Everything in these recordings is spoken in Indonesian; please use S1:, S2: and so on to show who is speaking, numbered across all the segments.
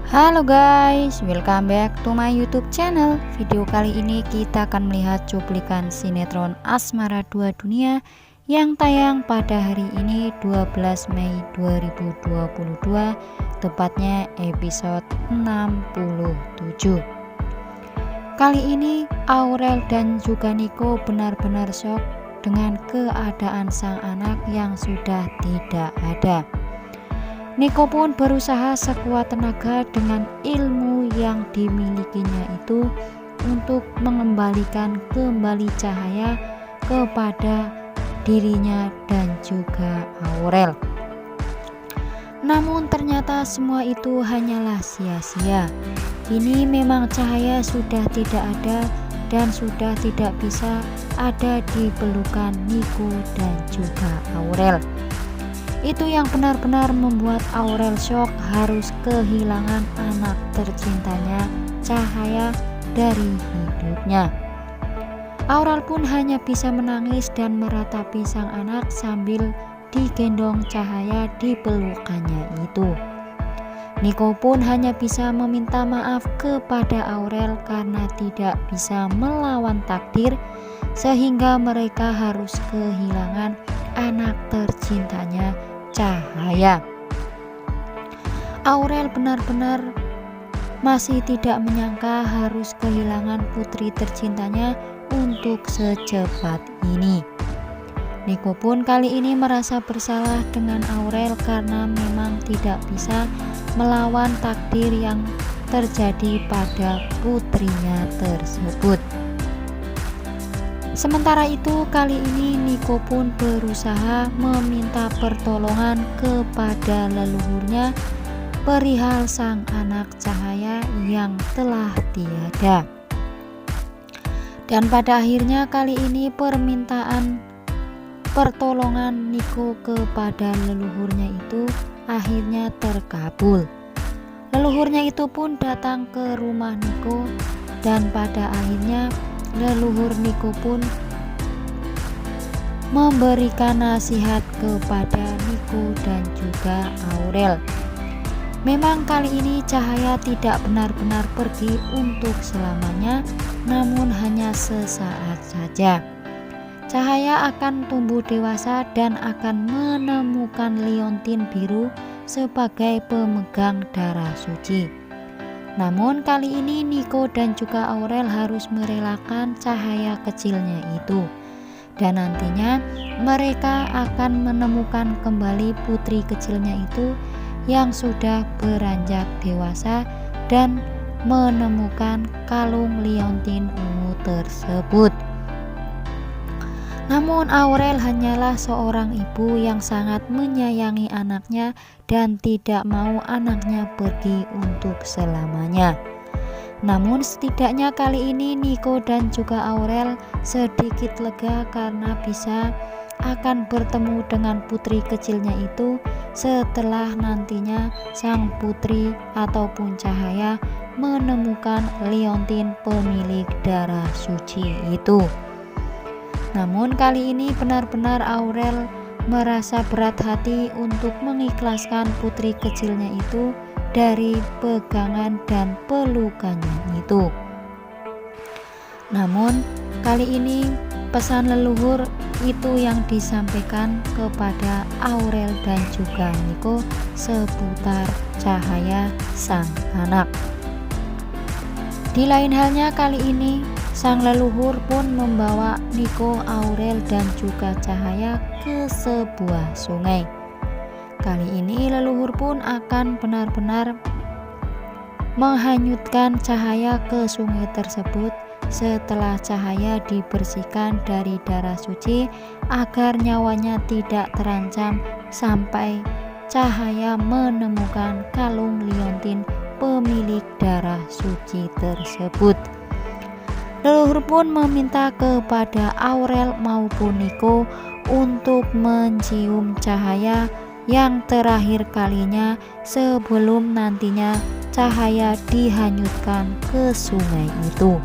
S1: Halo guys, welcome back to my YouTube channel. Video kali ini kita akan melihat cuplikan sinetron Asmara Dua Dunia yang tayang pada hari ini 12 Mei 2022, tepatnya episode 67. Kali ini Aurel dan juga Niko benar-benar shock dengan keadaan sang anak yang sudah tidak ada. Niko pun berusaha sekuat tenaga dengan ilmu yang dimilikinya itu untuk mengembalikan kembali cahaya kepada dirinya dan juga Aurel. Namun ternyata semua itu hanyalah sia-sia. Kini memang cahaya sudah tidak ada dan sudah tidak bisa ada di pelukan Niko dan juga Aurel. Itu yang benar-benar membuat Aurel shock harus kehilangan anak tercintanya, Cahaya, dari hidupnya. Aurel pun hanya bisa menangis dan meratapi sang anak sambil digendong Cahaya di pelukannya itu. Niko pun hanya bisa meminta maaf kepada Aurel karena tidak bisa melawan takdir sehingga mereka harus kehilangan anak tercintanya, Cahaya. Aurel benar-benar masih tidak menyangka harus kehilangan putri tercintanya untuk secepat ini. Niko pun kali ini merasa bersalah dengan Aurel karena memang tidak bisa melawan takdir yang terjadi pada putrinya tersebut. Sementara itu kali ini Niko pun berusaha meminta pertolongan kepada leluhurnya perihal sang anak Cahaya yang telah tiada. Dan pada akhirnya kali ini permintaan pertolongan Niko kepada leluhurnya itu akhirnya terkabul. Leluhurnya itu pun datang ke rumah Niko dan pada akhirnya leluhur Niko pun memberikan nasihat kepada Niko dan juga Aurel. Memang kali ini Cahaya tidak benar-benar pergi untuk selamanya, namun hanya sesaat saja. Cahaya akan tumbuh dewasa dan akan menemukan liontin biru sebagai pemegang darah suci. Namun kali ini Niko dan juga Aurel harus merelakan Cahaya kecilnya itu. Dan nantinya mereka akan menemukan kembali putri kecilnya itu yang sudah beranjak dewasa dan menemukan kalung liontin ungu tersebut. Namun Aurel hanyalah seorang ibu yang sangat menyayangi anaknya dan tidak mau anaknya pergi untuk selamanya. Namun setidaknya kali ini Niko dan juga Aurel sedikit lega karena bisa akan bertemu dengan putri kecilnya itu setelah nantinya sang putri ataupun Cahaya menemukan liontin pemilik darah suci itu. Namun kali ini benar-benar Aurel merasa berat hati untuk mengikhlaskan putri kecilnya itu dari pegangan dan pelukannya itu. Namun kali ini pesan leluhur itu yang disampaikan kepada Aurel dan juga Niko seputar Cahaya sang anak. Di lain halnya kali ini sang leluhur pun membawa Niko, Aurel dan juga Cahaya ke sebuah sungai. Kali ini leluhur pun akan benar-benar menghanyutkan Cahaya ke sungai tersebut setelah Cahaya dibersihkan dari darah suci agar nyawanya tidak terancam sampai Cahaya menemukan kalung liontin pemilik darah suci tersebut. Leluhur pun meminta kepada Aurel maupun Niko untuk mencium Cahaya yang terakhir kalinya sebelum nantinya Cahaya dihanyutkan ke sungai itu.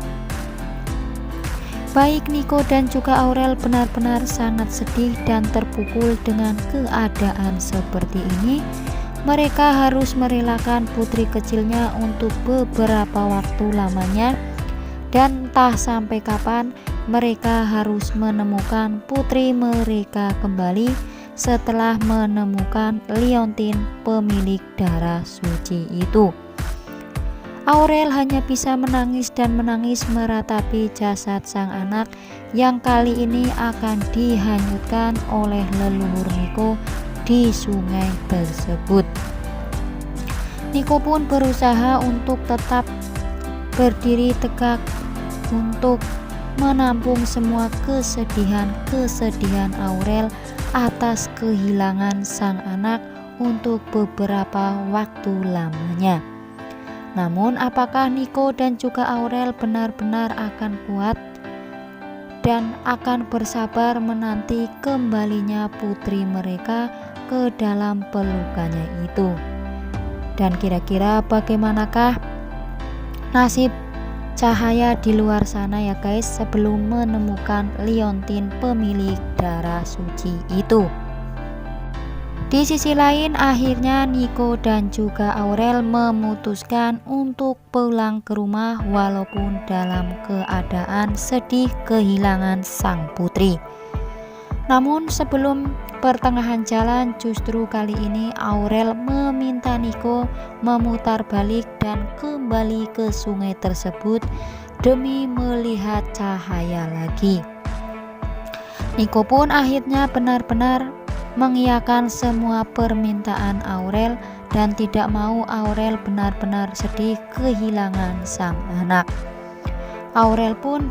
S1: Baik Niko dan juga Aurel benar-benar sangat sedih dan terpukul dengan keadaan seperti ini. mereka harus merelakan putri kecilnya untuk beberapa waktu lamanya, dan entah sampai kapan mereka harus menemukan putri mereka kembali setelah menemukan Leontine, pemilik darah suci itu. Aurel hanya bisa menangis dan menangis meratapi jasad sang anak yang kali ini akan dihanyutkan oleh leluhur Nico di sungai tersebut. Nico pun berusaha untuk tetap berdiri tegak untuk menampung semua kesedihan Aurel atas kehilangan sang anak untuk beberapa waktu lamanya. Namun apakah Nico dan juga Aurel benar-benar akan kuat dan akan bersabar menanti kembalinya putri mereka ke dalam pelukannya itu? Dan kira-kira bagaimanakah nasib Cahaya di luar sana ya guys, sebelum menemukan Leontine, pemilik darah suci itu? Di sisi lain, akhirnya Nico dan juga Aurel memutuskan untuk pulang ke rumah walaupun dalam keadaan sedih kehilangan sang putri. Namun sebelum pertengahan jalan, justru kali ini Aurel meminta Nico memutar balik dan kembali ke sungai tersebut demi melihat Cahaya lagi. Nico pun akhirnya benar-benar mengiyakan semua permintaan Aurel dan tidak mau Aurel benar-benar sedih kehilangan sang anak. Aurel pun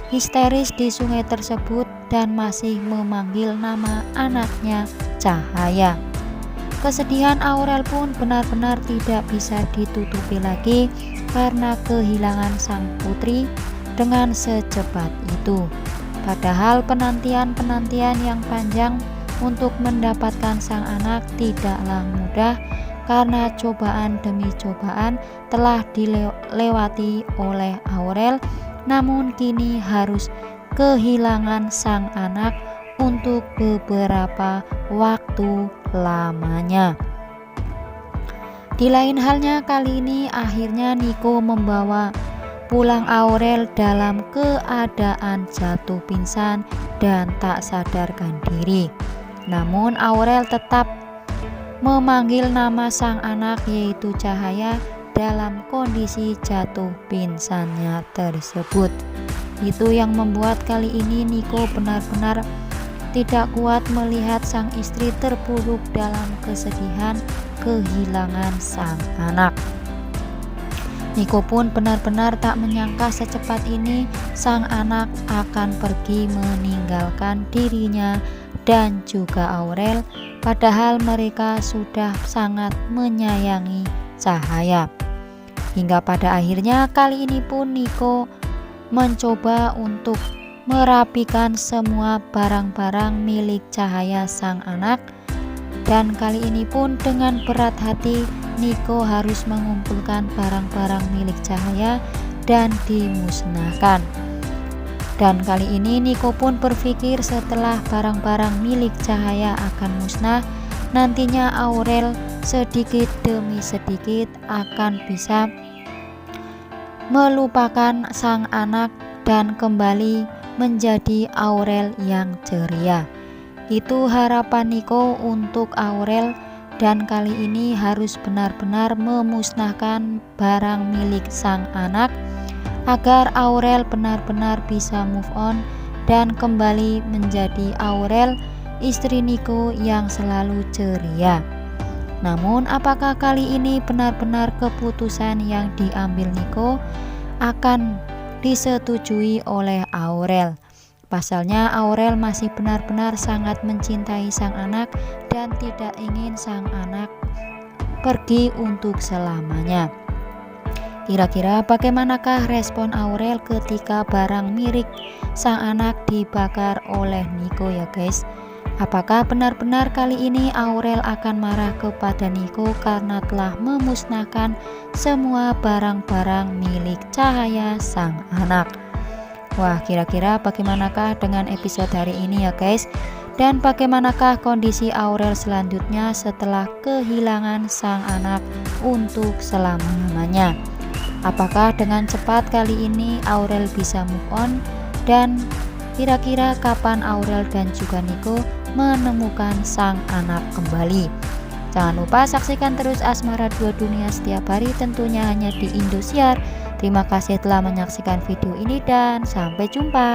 S1: histeris di sungai tersebut dan masih memanggil nama anaknya Cahaya. Kesedihan Aurel pun benar-benar tidak bisa ditutupi lagi karena kehilangan sang putri dengan secepat itu. Padahal penantian-penantian yang panjang untuk mendapatkan sang anak tidaklah mudah karena cobaan demi cobaan telah dilewati oleh Aurel, namun kini harus kehilangan sang anak untuk beberapa waktu lamanya. Di lain halnya, kali ini akhirnya Nico membawa pulang Aurel dalam keadaan jatuh pingsan dan tak sadarkan diri. Namun Aurel tetap memanggil nama sang anak yaitu Cahaya dalam kondisi jatuh pingsannya tersebut. Itu yang membuat kali ini Nico benar-benar tidak kuat melihat sang istri terpuruk dalam kesedihan kehilangan sang anak. Nico pun benar-benar tak menyangka secepat ini sang anak akan pergi meninggalkan dirinya dan juga Aurel, padahal mereka sudah sangat menyayangi Cahaya. Hingga pada akhirnya kali ini pun Nico mencoba untuk merapikan semua barang-barang milik Cahaya sang anak, dan kali ini pun dengan berat hati Nico harus mengumpulkan barang-barang milik Cahaya dan dimusnahkan. Dan kali ini Nico pun berpikir setelah barang-barang milik Cahaya akan musnah, nantinya Aurel sedikit demi sedikit akan bisa melupakan sang anak dan kembali menjadi Aurel yang ceria. Itu harapan Nico untuk Aurel, dan kali ini harus benar-benar memusnahkan barang milik sang anak agar Aurel benar-benar bisa move on dan kembali menjadi Aurel, istri Nico yang selalu ceria. Namun apakah kali ini benar-benar keputusan yang diambil Nico akan disetujui oleh Aurel? Pasalnya Aurel masih benar-benar sangat mencintai sang anak dan tidak ingin sang anak pergi untuk selamanya. Kira-kira bagaimanakah respon Aurel ketika barang milik sang anak dibakar oleh Nico ya guys? Apakah benar-benar kali ini Aurel akan marah kepada Nico karena telah memusnahkan semua barang-barang milik Cahaya sang anak? Wah, kira-kira bagaimanakah dengan episode hari ini ya guys? Dan bagaimanakah kondisi Aurel selanjutnya setelah kehilangan sang anak untuk selama-lamanya? Apakah dengan cepat kali ini Aurel bisa move on? Dan kira-kira kapan Aurel dan juga Niko menemukan sang anak kembali? Jangan lupa saksikan terus Asmara Dua Dunia setiap hari, tentunya hanya di Indosiar. Terima kasih telah menyaksikan video ini dan sampai jumpa.